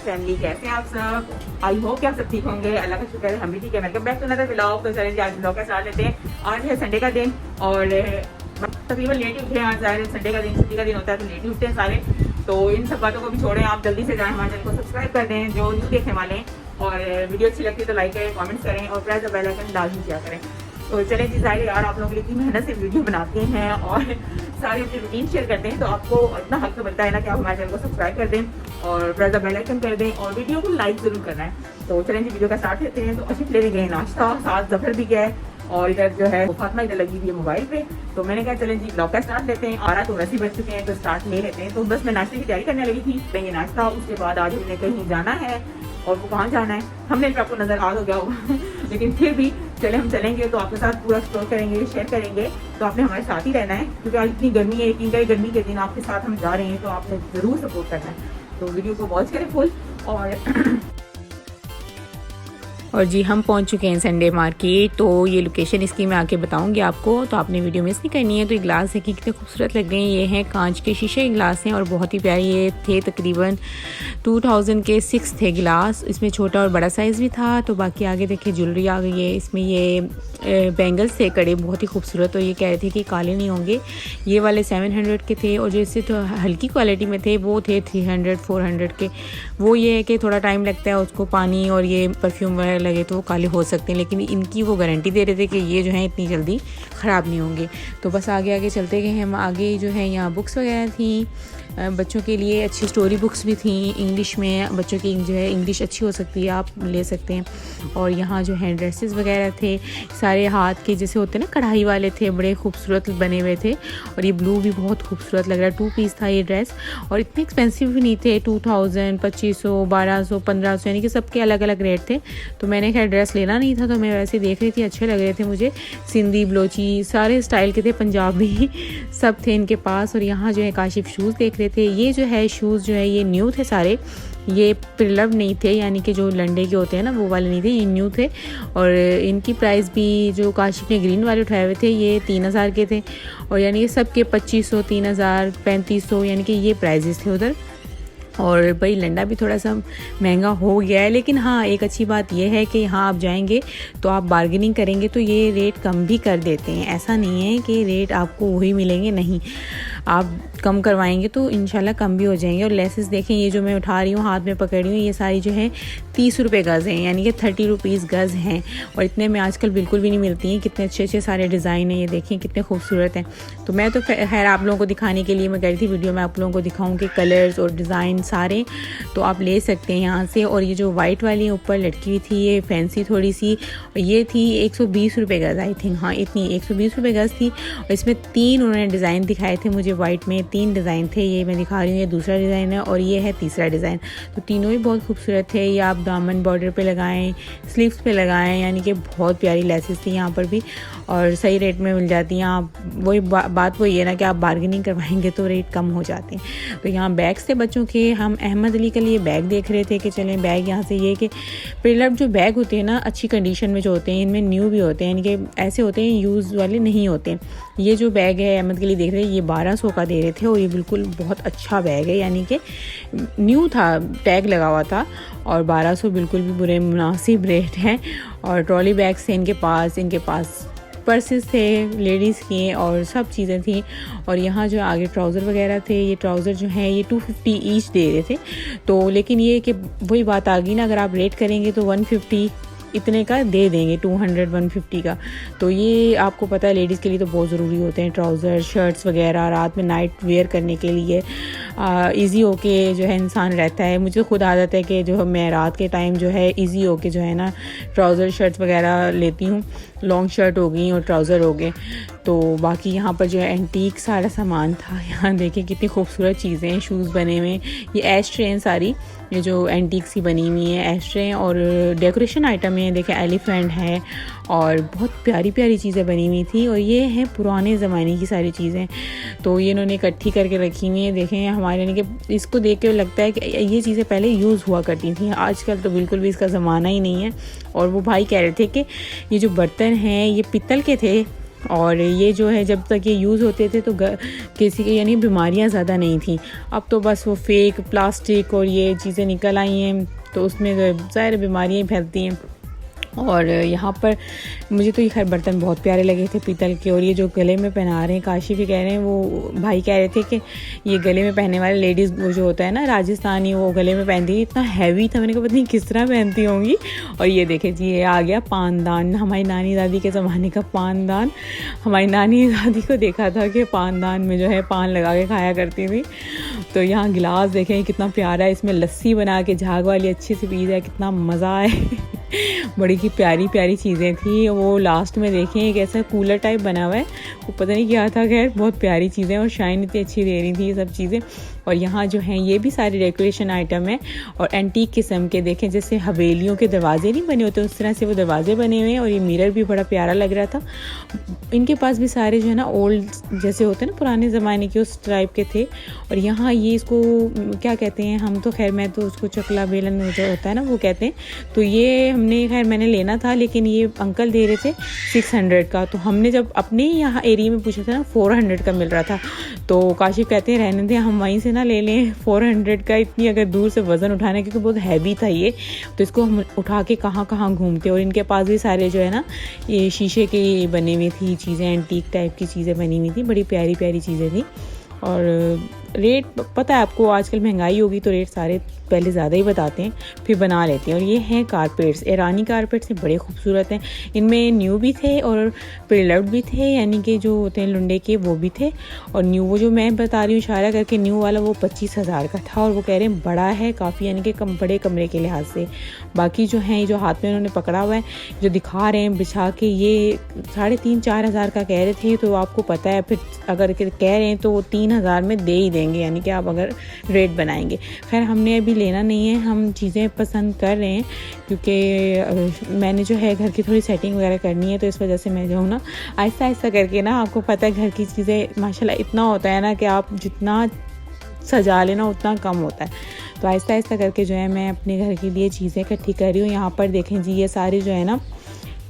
Family कैसे हैं आप सब। आई होप कि आप सब ठीक होंगे। अल्लाह का शुक्र है हम भी ठीक है। Welcome back to another vlog. तो चलिए आज व्लॉग का स्टार्ट लेते हैं। आज है संडे का दिन और तकरीबन लेट ही उठे हैं। आज ज़ाहिर संडे का दिन छुट्टी का दिन होता है तो लेट ही उठते हैं सारे। तो इन सब बातों को भी छोड़ें, आप जल्दी से जाएं हमारे चैनल को सब्सक्राइब कर दें जो न्यू देखने वाले हैं, और वीडियो अच्छी लगती है तो लाइक करें, कमेंट्स करें और प्रेस द बेल आइकन लाजमी किया करें। तो चलें जी, ज़ाहिर यार आप लोगों के लिए इतनी मेहनत से वीडियो बनाते हैं और सारी अपनी रूटीन शेयर करते हैं तो आपको इतना हक तो बनता है ना कि आप हमारे चैनल को सब्सक्राइब कर दें और प्रेस द बेल आइकन कर दें और वीडियो को लाइक ज़रूर करना है। तो चलें जी, वीडियो का स्टार्ट करते हैं। तो अशीफ लेने गए नाश्ता, साथ जफर भी गया है और इधर जो है फातिमा इधर लगी हुई है मोबाइल पे। तो मैंने कहा चलें जी ब्लॉग का स्टार्ट लेते हैं। 12 तो वैसे बज चुके हैं तो स्टार्ट ले लेते हैं। तो बस मैं नाश्ते की तैयारी करने लगी थी, लेंगे नाश्ता। उसके बाद आज हमने कहीं जाना है और वो कहाँ जाना है हमने तो आपको नजर आ हो गया होगा लेकिन फिर भी चले हम चलेंगे तो आपके साथ पूरा एक्सप्लोर करेंगे, शेयर करेंगे। तो आपने हमारे साथ ही रहना है क्योंकि आज इतनी गर्मी है, यकीन करें गर्मी के दिन आपके साथ हम जा रहे हैं तो आपने ज़रूर सपोर्ट करना है। तो वीडियो को वॉच करें फुल। और जी हम पहुंच चुके हैं संडे मार्केट। तो ये लोकेशन इसकी मैं आके बताऊंगी आपको, तो आपने वीडियो मिस नहीं करनी है। तो ये ग्लास है कि कितने खूबसूरत लग रहे हैं। ये हैं कांच के शीशे के ग्लास हैं और बहुत ही प्यारे ये थे। तकरीबन 2000 के 6 थे गिलास। इसमें छोटा और बड़ा साइज़ भी था। तो बाकी आगे देखिए ज्वेलरी आ गई है। इसमें ये बैंगल्स थे कड़े बहुत ही खूबसूरत, और ये कह रहे थे कि काले नहीं होंगे। ये वाले 700 के थे और जो इससे तो हल्की क्वालिटी में थे वो थे 300-400 के। वो ये है कि थोड़ा टाइम लगता है उसको पानी और ये परफ्यूम वगैरह लगे तो वो काले हो सकते हैं, लेकिन इनकी वो गारंटी दे रहे थे कि ये जो है इतनी जल्दी ख़राब नहीं होंगे। तो बस आगे आगे चलते गए हम। आगे जो है यहाँ बुक्स वगैरह थी बच्चों के लिए, अच्छी स्टोरी बुक्स भी थी इंग्लिश में। बच्चों की जो है इंग्लिश अच्छी हो सकती है, आप ले सकते हैं। और यहाँ जो है ड्रेसेस वगैरह थे सारे हाथ के जैसे होते हैं ना, कढ़ाई वाले थे, बड़े खूबसूरत बने हुए थे। और ये ब्लू भी बहुत खूबसूरत लग रहा है। 2 पीस था ये ड्रेस और इतने एक्सपेंसिव भी नहीं थे। 2000, 2500, 1200, 1500 यानी कि सबके अलग अलग रेट थे। तो मैंने खैर ड्रेस लेना नहीं था तो मैं वैसे देख रही थी, अच्छे लग रहे थे मुझे। सिंधी, बलोची सारे स्टाइल के थे, पंजाबी सब थे इनके पास। और यहाँ जो है काशिफ शूज़ देख रहे थे। ये जो है शूज़ जो है ये न्यू थे सारे, ये प्रिलव नहीं थे, यानी कि जो लंडे के होते हैं ना वो वाले नहीं थे, ये न्यू थे। और इनकी प्राइस भी जो काशिफ ने ग्रीन वाले उठाए हुए थे ये 3000 के थे, और यानी कि सब के 2500, 3000, 3500 यानी कि ये प्राइजेस थे उधर। और भाई लंडा भी थोड़ा सा महंगा हो गया है, लेकिन हाँ एक अच्छी बात यह है कि यहाँ आप जाएंगे तो आप बार्गेनिंग करेंगे तो ये रेट कम भी कर देते हैं। ऐसा नहीं है कि रेट आपको वही मिलेंगे, नहीं, आप कम करवाएंगे तो इंशाल्लाह कम भी हो जाएंगे। और लेसेस देखें, ये जो मैं उठा रही हूँ हाथ में पकड़ रही हूँ, ये सारी जो है 30 रुपये गज़ हैं, यानी कि 30 रुपीज़ गज़ हैं। और इतने में आजकल बिल्कुल भी नहीं मिलती हैं। कितने अच्छे अच्छे सारे डिज़ाइन हैं, ये देखें कितने खूबसूरत हैं। तो मैं तो खैर आप लोगों को दिखाने के लिए मैं कह रही थी वीडियो में आप लोगों को दिखाऊँ कि कलर्स और डिज़ाइन सारे तो आप ले सकते हैं यहाँ से। और ये जो वाइट वाली ऊपर लटकी हुई थी ये फैंसी थोड़ी सी, ये थी 120 रुपये गज़ आई थिंक, हाँ इतनी 120 रुपये गज़ थी। और इसमें 3 उन्होंने डिज़ाइन दिखाए थे मुझे, वाइट में 3 डिज़ाइन थे। ये मैं दिखा रही हूँ, ये दूसरा डिज़ाइन है और ये है तीसरा डिज़ाइन। तो तीनों ही बहुत खूबसूरत थे। ये आप दामन बॉर्डर पे लगाएं, स्लीव्स पे लगाएं, यानी कि बहुत प्यारी लेसेस थी यहाँ पर भी और सही रेट में मिल जाती हैं। आप वही बात वही है ना कि आप बार्गेनिंग करवाएंगे तो रेट कम हो जाते हैं। तो यहाँ बैग्स थे बच्चों के। हम अहमद अली के लिए बैग देख रहे थे कि चलें बैग यहाँ से, ये कि प्रिलव जो बैग होते हैं ना अच्छी कंडीशन में जो होते हैं, इनमें न्यू भी होते हैं, यानी कि ऐसे होते हैं यूज़ वाले नहीं होते। ये जो बैग है अहमद के लिए देख रहे हैं, ये 1200 का दे रहे थे और ये बिल्कुल बहुत अच्छा बैग है, यानी कि न्यू था, टैग लगा हुआ था। और 1200 बिल्कुल भी बुरे मुनासिब रेट हैं। और ट्रॉली बैग्स थे इनके पास पर्सेस थे लेडीज़ की और सब चीज़ें थी। और यहाँ जो आगे ट्राउज़र वगैरह थे, ये ट्राउज़र जो है ये 250 ईच दे रहे थे। तो लेकिन ये कि वही बात आ गई ना, अगर आप रेट करेंगे तो 150 इतने का दे देंगे, 200-150 का। तो ये आपको पता है लेडीज़ के लिए तो बहुत ज़रूरी होते हैं ट्राउज़र, शर्ट्स वगैरह, रात में नाइट वेयर करने के लिए ईज़ी होके जो है इंसान रहता है। मुझे खुद आदत है कि जो मैं रात के टाइम जो है ईज़ी होके जो है ना ट्राउज़र शर्ट्स वगैरह लेती हूँ। लॉन्ग शर्ट हो गई और ट्राउज़र हो गए। तो बाकी यहाँ पर जो है एंटीक सारा सामान था। यहाँ देखिए कितनी खूबसूरत चीज़ें हैं, शूज़ बने हुए, ये एश ट्रे हैं सारी, ये जो एंटीक सी बनी हुई है एश ट्रे, और डेकोरेशन आइटम है, देखें एलिफेंट है और बहुत प्यारी प्यारी चीज़ें बनी हुई थी। और ये हैं पुराने ज़माने की सारी चीज़ें, तो ये इन्होंने इकट्ठी करके रखी हुई हैं। देखें हमारे यानी कि इसको देख के लगता है कि ये चीज़ें पहले यूज़ हुआ करती थी, आजकल तो बिल्कुल भी इसका ज़माना ही नहीं है। और वो भाई कह रहे थे कि ये जो बर्तन हैं ये पीतल के थे और ये जो है जब तक ये यूज़ होते थे तो किसी के यानी बीमारियां ज़्यादा नहीं थी। अब तो बस वो फेक प्लास्टिक और ये चीज़ें निकल आई हैं, तो उसमें ज़ाहिर बीमारियाँ फैलती हैं। और यहाँ पर मुझे तो ये खैर बर्तन बहुत प्यारे लगे थे पीतल के। और ये जो गले में पहना रहे हैं, काशी भी कह रहे हैं, वो भाई कह रहे थे कि ये गले में पहनने वाले लेडीज़ वो जो होता है ना राजस्थानी, वो गले में पहनती है, इतना हैवी था, मैंने कहा पता नहीं किस तरह पहनती होंगी। और ये देखे जी ये आ गया पानदान, हमारी नानी दादी के ज़माने का पानदान। हमारी नानी दादी को देखा था कि पानदान में जो है पान लगा के खाया करती थी। तो यहाँ गिलास देखें कितना प्यारा है, इसमें लस्सी बना के झाग वाली अच्छी सी पी जाए, कितना मज़ा आए। बड़ी की प्यारी प्यारी चीज़ें थी। वो लास्ट में देखें एक ऐसा कूलर टाइप बना हुआ है, वो पता नहीं क्या था, खैर बहुत प्यारी चीज़ें और शाइन इतनी अच्छी दे रही थी ये सब चीज़ें। और यहाँ जो हैं ये भी सारी डेकोरेशन आइटम है और एंटीक किस्म के, देखें जैसे हवेलियों के दरवाजे नहीं बने होते उस तरह से वो दरवाजे बने हुए हैं। और ये मिरर भी बड़ा प्यारा लग रहा था। इनके पास भी सारे जो है ना ओल्ड जैसे होते हैं ना पुराने ज़माने के, उस टाइप के थे। और यहाँ ये इसको क्या कहते हैं, हम तो खैर मैं तो उसको चकला बेलन जो होता है ना वो कहते हैं। तो ये हमने खैर मैंने लेना था, लेकिन ये अंकल दे रहे थे 600 का। तो हमने जब अपने यहाँ एरिया में पूछा था ना 400 का मिल रहा था। तो काशिफ कहते हैं रहने दें, हम वहीं से ना ले लें 400 का, इतनी अगर दूर से वज़न उठाना, क्योंकि बहुत हैवी था ये, तो इसको हम उठा के कहाँ कहाँ घूमते। और इनके पास भी सारे जो है ना ये शीशे की बनी हुई थी चीज़ें, एंटीक टाइप की चीज़ें बनी हुई थी, बड़ी प्यारी प्यारी चीज़ें थी। और रेट पता है आपको, आजकल महंगाई होगी तो रेट सारे पहले ज़्यादा ही बताते हैं, फिर बना लेते हैं। और ये हैं कारपेट्स, ईरानी कारपेट्स हैं, बड़े खूबसूरत हैं। इनमें न्यू भी थे और प्रिलव्ड भी थे, यानी कि जो होते हैं लुंडे के वो भी थे। और न्यू वो जो मैं बता रही हूँ इशारा करके न्यू वाला, वो 25,000 का था। और वो कह रहे हैं बड़ा है काफ़ी, यानी कि कम बड़े कमरे के लिहाज से। बाकी जो हैं जो हाथ में उन्होंने पकड़ा हुआ है, जो दिखा रहे हैं बिछा के, ये 3,500-4 हज़ार का कह रहे थे। तो आपको पता है फिर अगर कह रहे हैं तो वो 3,000 में दे ही देंगे, यानी कि आप अगर रेट बनाएंगे। खैर हमने अभी लेना नहीं है, हम चीज़ें पसंद कर रहे हैं क्योंकि मैंने जो है घर की थोड़ी सेटिंग वगैरह करनी है, तो इस वजह से मैं जो हूँ ना आहिस्ता आहिस्ता करके ना, आपको पता है घर की चीज़ें माशाल्लाह इतना होता है ना कि आप जितना सजा लेना उतना कम होता है। तो आहिस्ता आहिस्ता करके जो है मैं अपने घर के लिए चीज़ें इकट्ठी कर रही हूँ। यहाँ पर देखें जी ये सारी जो है ना,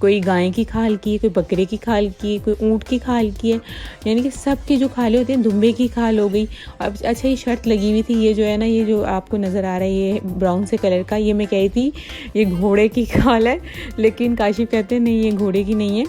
कोई गाय की खाल की है, कोई बकरे की खाल की है, कोई ऊँट की खाल की है, यानी कि सब की जो खालें होती हैं, दुम्बे की खाल हो गई। अब अच्छा ये शर्ट लगी हुई थी, ये जो है ना, ये जो आपको नज़र आ रहा है ये ब्राउन से कलर का, ये मैं कही थी ये घोड़े की खाल है, लेकिन काशिफ कहते हैं नहीं ये घोड़े की नहीं है,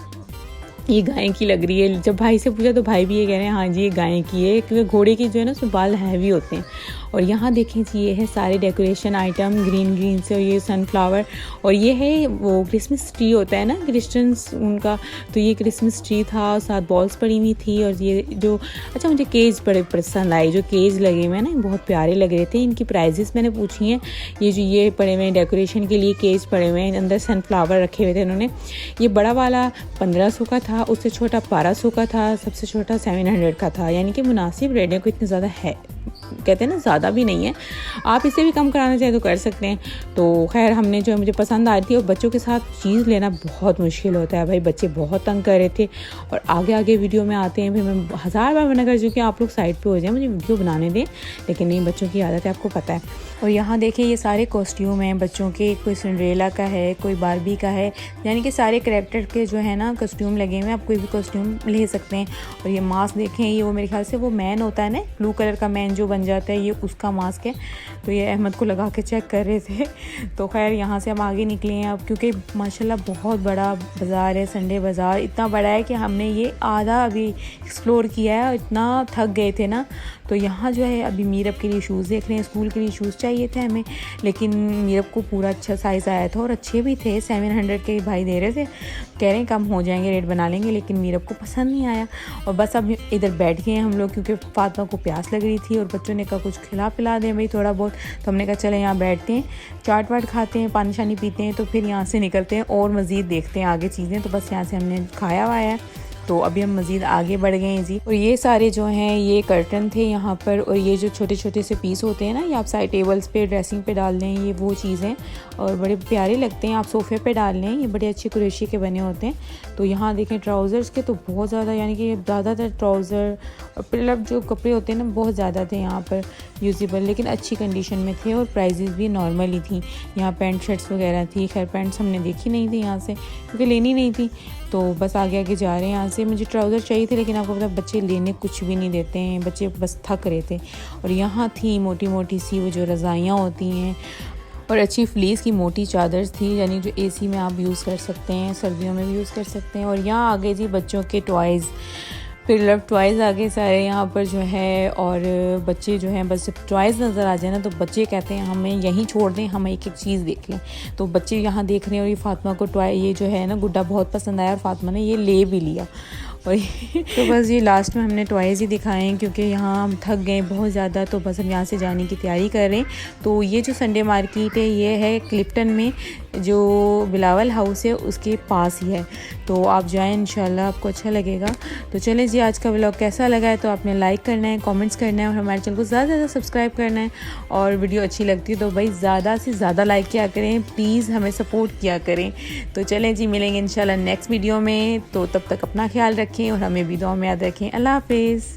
ये गाय की लग रही है। जब भाई से पूछा तो भाई भी ये कह रहे हैं हाँ जी ये गाय की है, क्योंकि घोड़े की जो है ना उसमें बाल हैवी होते हैं। और यहाँ देखें जी ये है सारे डेकोरेशन आइटम ग्रीन से, और ये सनफ्लावर, और ये है वो क्रिसमस ट्री होता है ना क्रिश्चियंस उनका, तो ये क्रिसमस ट्री था और साथ बॉल्स पड़ी हुई थी। और ये जो अच्छा मुझे केज बड़े पसंद आए, जो केज लगे हुए हैं ना बहुत प्यारे लग रहे थे। इनकी प्राइजेस मैंने पूछी हैं, ये जो ये पड़े हुए हैं डेकोरेशन के लिए केज पड़े हुए हैं, अंदर सनफ्लावर रखे हुए थे उन्होंने। ये बड़ा वाला 1500 का था, उससे छोटा 1200 का था, सबसे छोटा 700 का था, यानी कि मुनासिब रेट है, कोई इतने ज़्यादा है कहते हैं ना ज़्यादा भी नहीं है, आप इसे भी कम कराना चाहे तो कर सकते हैं। तो खैर हमने जो है मुझे पसंद आ रही थी। और बच्चों के साथ चीज़ लेना बहुत मुश्किल होता है भाई, बच्चे बहुत तंग कर रहे थे। और आगे आगे वीडियो में आते हैं, फिर मैं 1000 बार मना कर चुकी हूँ आप लोग साइड पे हो जाए, मुझे वीडियो बनाने दें, लेकिन नहीं बच्चों की आदत है आपको पता है। और यहाँ देखिए ये सारे कॉस्ट्यूम हैं बच्चों के, कोई सिंड्रेला का है, कोई बार्बी का है, यानी कि सारे कैरेक्टर के जो है ना कॉस्ट्यूम लगे हुए हैं, आप कोई भी कॉस्ट्यूम ले सकते हैं। और ये मास्क देखें, ये वो मेरे ख्याल से वो मैन होता है ना, ब्लू कलर का मैन जो बन जाता है, ये उसका मास्क है। तो ये अहमद को लगा के चेक कर रहे थे। तो खैर यहाँ से हम आगे निकले हैं अब, क्योंकि माशाल्लाह बहुत बड़ा बाज़ार है, संडे बाज़ार इतना बड़ा है कि हमने ये आधा अभी एक्सप्लोर किया है, इतना थक गए थे ना। तो यहाँ जो है अभी मीरब के लिए शूज़ देख रहे हैं, स्कूल के लिए शूज़ चाहिए थे हमें, लेकिन मीरब को पूरा अच्छा साइज़ आया था और अच्छे भी थे। 700 के भाई दे रहे थे, कह रहे हैं कम हो जाएंगे, रेट बना लेंगे, लेकिन मीरब को पसंद नहीं आया। और बस अब इधर बैठ गए हैं हम लोग, क्योंकि फातिमा को प्यास लग रही थी और बच्चों ने कहा कुछ खिला पिला दें भाई थोड़ा बहुत। तो हमने कहा चले यहाँ बैठते हैं, चाट वाट खाते हैं, पानी शानी पीते हैं, तो फिर यहाँ से निकलते हैं और मज़ीद देखते हैं आगे चीज़ें। तो बस यहाँ से हमने खाया हुआ है, तो अभी हम मज़ीद आगे बढ़ गए हैं जी। और ये सारे जो हैं ये कर्टन थे यहाँ पर, और ये जो छोटे छोटे से पीस होते हैं ना, ये आप साइड टेबल्स पे ड्रेसिंग पे डाल लें, ये वो चीज़ें और बड़े प्यारे लगते हैं, आप सोफ़े पे डाल लें, ये बड़े अच्छे कुरेशी के बने होते हैं। तो यहाँ देखें ट्राउज़र्स के तो बहुत ज़्यादा, यानी कि ज़्यादातर ट्राउज़र और मतलब जो कपड़े होते हैं ना बहुत ज़्यादा थे यहाँ पर यूजेबल, लेकिन अच्छी कंडीशन में थे और प्राइजेज़ भी नॉर्मल ही थी। यहाँ पैंट शर्ट्स वगैरह थी, खैर पैंट्स हमने देखी नहीं थी यहाँ से क्योंकि लेनी नहीं थी, तो बस आगे आगे जा रहे हैं यहाँ से। मुझे ट्राउज़र चाहिए थे, लेकिन आपको पता बच्चे लेने कुछ भी नहीं देते हैं, बच्चे बस थक रहे थे। और यहाँ थी मोटी मोटी सी वो जो रज़ाइयाँ होती हैं और अच्छी फ्लीस की मोटी चादर्स थी, यानी जो एसी में आप यूज़ कर सकते हैं, सर्दियों में भी यूज़ कर सकते हैं। और यहाँ आगे जी बच्चों के टॉयज़, फिर लव टॉयज़ आगे सारे यहाँ पर जो है, और बच्चे जो हैं बस टॉयज़ नज़र आ जाए ना तो बच्चे कहते हैं हमें यहीं छोड़ दें, हम एक एक चीज़ देख लें। तो बच्चे यहाँ देख रहे हैं और ये फातिमा को टॉय ये जो है ना गुड्डा बहुत पसंद आया और फातिमा ने ये ले भी लिया। और तो बस ये लास्ट में हमने टॉयज़ ही दिखाए हैं, क्योंकि यहाँ हम थक गए बहुत ज़्यादा, तो बस हम यहाँ से जाने की तैयारी कर रहे हैं। तो ये जो संडे मार्केट है ये है क्लिफ्टन में, जो बिलावल हाउस है उसके पास ही है, तो आप जाएं इंशाल्लाह आपको अच्छा लगेगा। तो चलें जी, आज का व्लॉग कैसा लगा है तो आपने लाइक करना है, कमेंट्स करना है और हमारे चैनल को ज़्यादा से ज़्यादा सब्सक्राइब करना है। और वीडियो अच्छी लगती है तो भाई ज़्यादा से ज़्यादा लाइक किया करें, प्लीज़ हमें सपोर्ट किया करें। तो चलें जी, मिलेंगे इंशाल्लाह नेक्स्ट वीडियो में, तो तब तक अपना ख्याल रखें और हमें भी दुआ में याद रखें। अल्लाह हाफिज़।